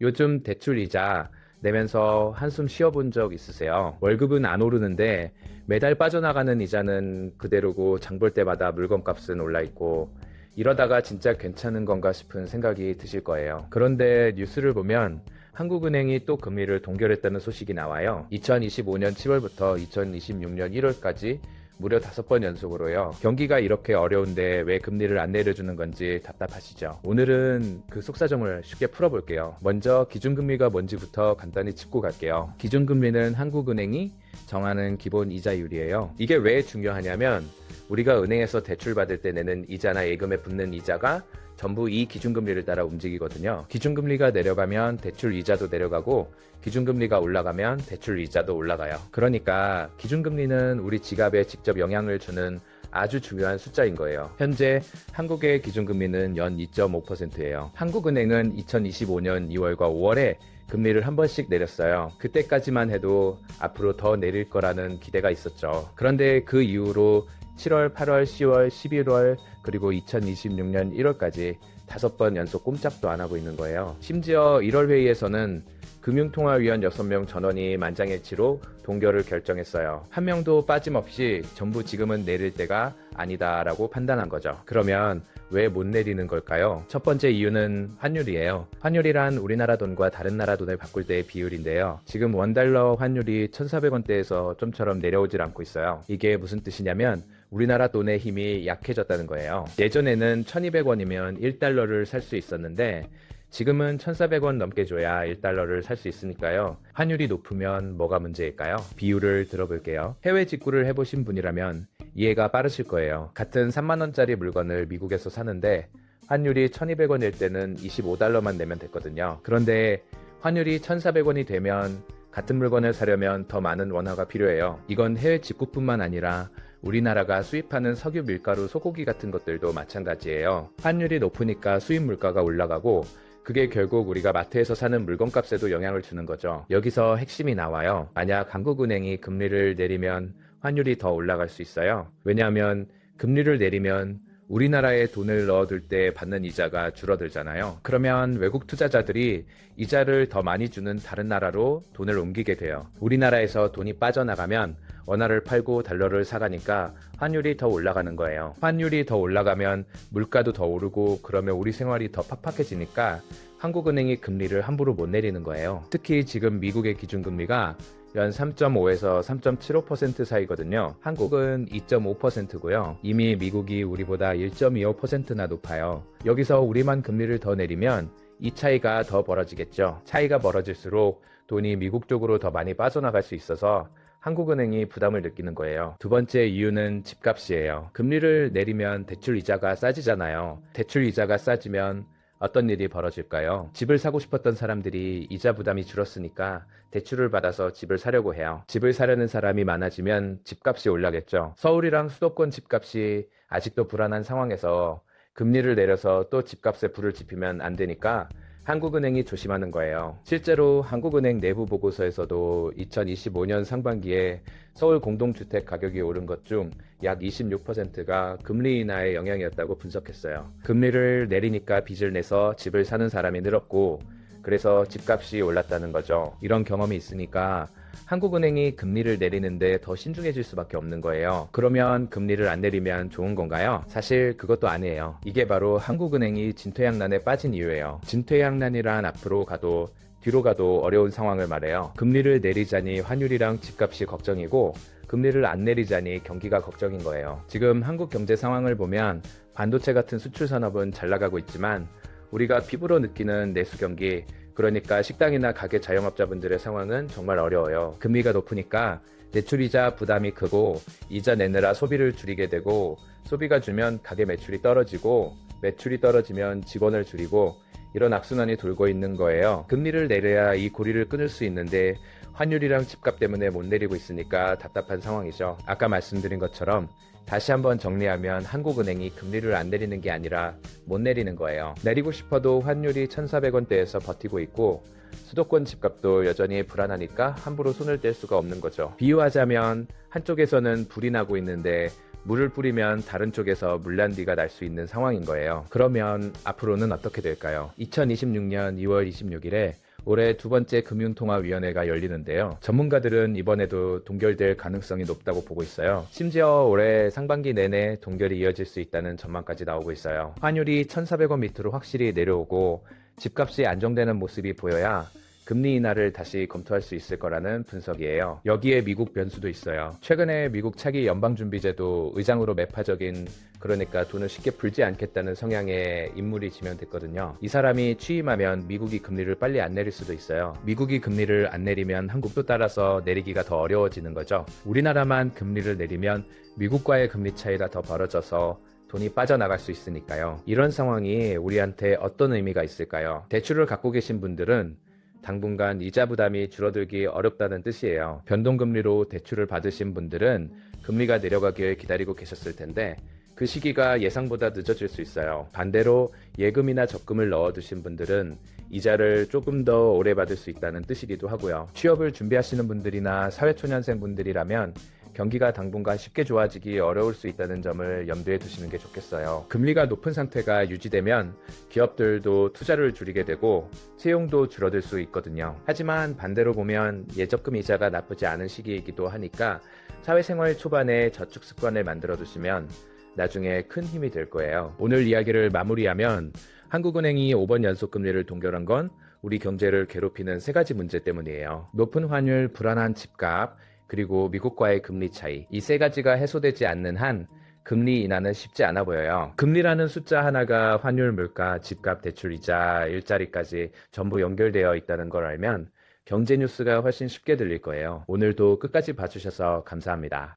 요즘 대출 이자 내면서 한숨 쉬어본 적 있으세요? 월급은 안 오르는데 매달 빠져나가는 이자는 그대로고 장볼 때마다 물건값은 올라 있고 이러다가 진짜 괜찮은 건가 싶은 생각이 드실 거예요. 그런데 뉴스를 보면 한국은행이 또 금리를 동결했다는 소식이 나와요. 2025년 7월부터 2026년 1월까지 무려 5번 연속으로요. 경기가 이렇게 어려운데 왜 금리를 안 내려주는 건지 답답하시죠? 오늘은 그 속사정을 쉽게 풀어볼게요. 먼저 기준금리가 뭔지부터 간단히 짚고 갈게요. 기준금리는 한국은행이 정하는 기본 이자율이에요. 이게 왜 중요하냐면 우리가 은행에서 대출 받을 때 내는 이자나 예금에 붙는 이자가 전부 이 기준금리를 따라 움직이거든요. 기준금리가 내려가면 대출 이자도 내려가고 기준금리가 올라가면 대출 이자도 올라가요. 그러니까 기준금리는 우리 지갑에 직접 영향을 주는 아주 중요한 숫자인 거예요. 현재 한국의 기준금리는 연 2.5%예요. 한국은행은 2025년 2월과 5월에 금리를 한 번씩 내렸어요. 그때까지만 해도 앞으로 더 내릴 거라는 기대가 있었죠. 그런데 그 이후로 7월, 8월, 10월, 11월, 그리고 2026년 1월까지 5번 연속 꼼짝도 안 하고 있는 거예요. 심지어 1월 회의에서는 금융통화위원 6명 전원이 만장일치로 동결을 결정했어요. 한 명도 빠짐없이 전부 지금은 내릴 때가 아니다라고 판단한 거죠. 그러면 왜 못 내리는 걸까요? 첫 번째 이유는 환율이에요. 환율이란 우리나라 돈과 다른 나라 돈을 바꿀 때의 비율인데요. 지금 원달러 환율이 1,400원대에서 좀처럼 내려오질 않고 있어요. 이게 무슨 뜻이냐면 우리나라 돈의 힘이 약해졌다는 거예요. 예전에는 1,200원이면 1달러를 살 수 있었는데 지금은 1,400원 넘게 줘야 1달러를 살 수 있으니까요. 환율이 높으면 뭐가 문제일까요? 비유를 들어볼게요. 해외 직구를 해보신 분이라면 이해가 빠르실 거예요. 같은 3만원짜리 물건을 미국에서 사는데 환율이 1,200원일 때는 25달러만 내면 됐거든요. 그런데 환율이 1,400원이 되면 같은 물건을 사려면 더 많은 원화가 필요해요. 이건 해외 직구뿐만 아니라 우리나라가 수입하는 석유, 밀가루, 소고기 같은 것들도 마찬가지예요. 환율이 높으니까 수입 물가가 올라가고 그게 결국 우리가 마트에서 사는 물건값에도 영향을 주는 거죠. 여기서 핵심이 나와요. 만약 한국은행이 금리를 내리면 환율이 더 올라갈 수 있어요. 왜냐하면 금리를 내리면 우리나라에 돈을 넣어둘 때 받는 이자가 줄어들잖아요. 그러면 외국 투자자들이 이자를 더 많이 주는 다른 나라로 돈을 옮기게 돼요. 우리나라에서 돈이 빠져나가면 원화를 팔고 달러를 사가니까 환율이 더 올라가는 거예요. 환율이 더 올라가면 물가도 더 오르고 그러면 우리 생활이 더 팍팍해지니까 한국은행이 금리를 함부로 못 내리는 거예요. 특히 지금 미국의 기준금리가 연 3.5에서 3.75% 사이거든요. 한국은 2.5%고요. 이미 미국이 우리보다 1.25%나 높아요. 여기서 우리만 금리를 더 내리면 이 차이가 더 벌어지겠죠. 차이가 벌어질수록 돈이 미국 쪽으로 더 많이 빠져나갈 수 있어서 한국은행이 부담을 느끼는 거예요. 두 번째 이유는 집값이에요. 금리를 내리면 대출 이자가 싸지잖아요. 대출 이자가 싸지면 어떤 일이 벌어질까요? 집을 사고 싶었던 사람들이 이자 부담이 줄었으니까 대출을 받아서 집을 사려고 해요. 집을 사려는 사람이 많아지면 집값이 올라겠죠. 서울이랑 수도권 집값이 아직도 불안한 상황에서 금리를 내려서 또 집값에 불을 지피면 안 되니까 한국은행이 조심하는 거예요. 실제로 한국은행 내부 보고서에서도 2025년 상반기에 서울 공동주택 가격이 오른 것 중 약 26%가 금리 인하의 영향이었다고 분석했어요. 금리를 내리니까 빚을 내서 집을 사는 사람이 늘었고 그래서 집값이 올랐다는 거죠. 이런 경험이 있으니까 한국은행이 금리를 내리는데 더 신중해질 수밖에 없는 거예요. 그러면 금리를 안 내리면 좋은 건가요? 사실 그것도 아니에요. 이게 바로 한국은행이 진퇴양난에 빠진 이유예요. 진퇴양난이란 앞으로 가도 뒤로 가도 어려운 상황을 말해요. 금리를 내리자니 환율이랑 집값이 걱정이고 금리를 안 내리자니 경기가 걱정인 거예요. 지금 한국 경제 상황을 보면 반도체 같은 수출 산업은 잘 나가고 있지만 우리가 피부로 느끼는 내수 경기, 그러니까 식당이나 가게 자영업자분들의 상황은 정말 어려워요. 금리가 높으니까 대출이자 부담이 크고 이자 내느라 소비를 줄이게 되고 소비가 줄면 가게 매출이 떨어지고 매출이 떨어지면 직원을 줄이고 이런 악순환이 돌고 있는 거예요. 금리를 내려야 이 고리를 끊을 수 있는데 환율이랑 집값 때문에 못 내리고 있으니까 답답한 상황이죠. 아까 말씀드린 것처럼 다시 한번 정리하면 한국은행이 금리를 안 내리는 게 아니라 못 내리는 거예요. 내리고 싶어도 환율이 1,400원대에서 버티고 있고 수도권 집값도 여전히 불안하니까 함부로 손을 뗄 수가 없는 거죠. 비유하자면 한쪽에서는 불이 나고 있는데 물을 뿌리면 다른 쪽에서 물난리가 날 수 있는 상황인 거예요. 그러면 앞으로는 어떻게 될까요? 2026년 2월 26일에 올해 두 번째 금융통화위원회가 열리는데요. 전문가들은 이번에도 동결될 가능성이 높다고 보고 있어요. 심지어 올해 상반기 내내 동결이 이어질 수 있다는 전망까지 나오고 있어요. 환율이 1,400원 밑으로 확실히 내려오고 집값이 안정되는 모습이 보여야 금리 인하를 다시 검토할 수 있을 거라는 분석이에요. 여기에 미국 변수도 있어요. 최근에 미국 차기 연방준비제도 의장으로 매파적인, 그러니까 돈을 쉽게 풀지 않겠다는 성향의 인물이 지명됐거든요. 이 사람이 취임하면 미국이 금리를 빨리 안 내릴 수도 있어요. 미국이 금리를 안 내리면 한국도 따라서 내리기가 더 어려워지는 거죠. 우리나라만 금리를 내리면 미국과의 금리 차이가 더 벌어져서 돈이 빠져나갈 수 있으니까요. 이런 상황이 우리한테 어떤 의미가 있을까요? 대출을 갖고 계신 분들은 당분간 이자 부담이 줄어들기 어렵다는 뜻이에요. 변동금리로 대출을 받으신 분들은 금리가 내려가길 기다리고 계셨을 텐데 그 시기가 예상보다 늦어질 수 있어요. 반대로 예금이나 적금을 넣어두신 분들은 이자를 조금 더 오래 받을 수 있다는 뜻이기도 하고요. 취업을 준비하시는 분들이나 사회초년생 분들이라면 경기가 당분간 쉽게 좋아지기 어려울 수 있다는 점을 염두에 두시는 게 좋겠어요. 금리가 높은 상태가 유지되면 기업들도 투자를 줄이게 되고 채용도 줄어들 수 있거든요. 하지만 반대로 보면 예적금 이자가 나쁘지 않은 시기이기도 하니까 사회생활 초반에 저축 습관을 만들어 두시면 나중에 큰 힘이 될 거예요. 오늘 이야기를 마무리하면 한국은행이 5번 연속 금리를 동결한 건 우리 경제를 괴롭히는 세 가지 문제 때문이에요. 높은 환율, 불안한 집값, 그리고 미국과의 금리 차이, 이 세 가지가 해소되지 않는 한 금리 인하는 쉽지 않아 보여요. 금리라는 숫자 하나가 환율, 물가, 집값, 대출, 이자, 일자리까지 전부 연결되어 있다는 걸 알면 경제 뉴스가 훨씬 쉽게 들릴 거예요. 오늘도 끝까지 봐주셔서 감사합니다.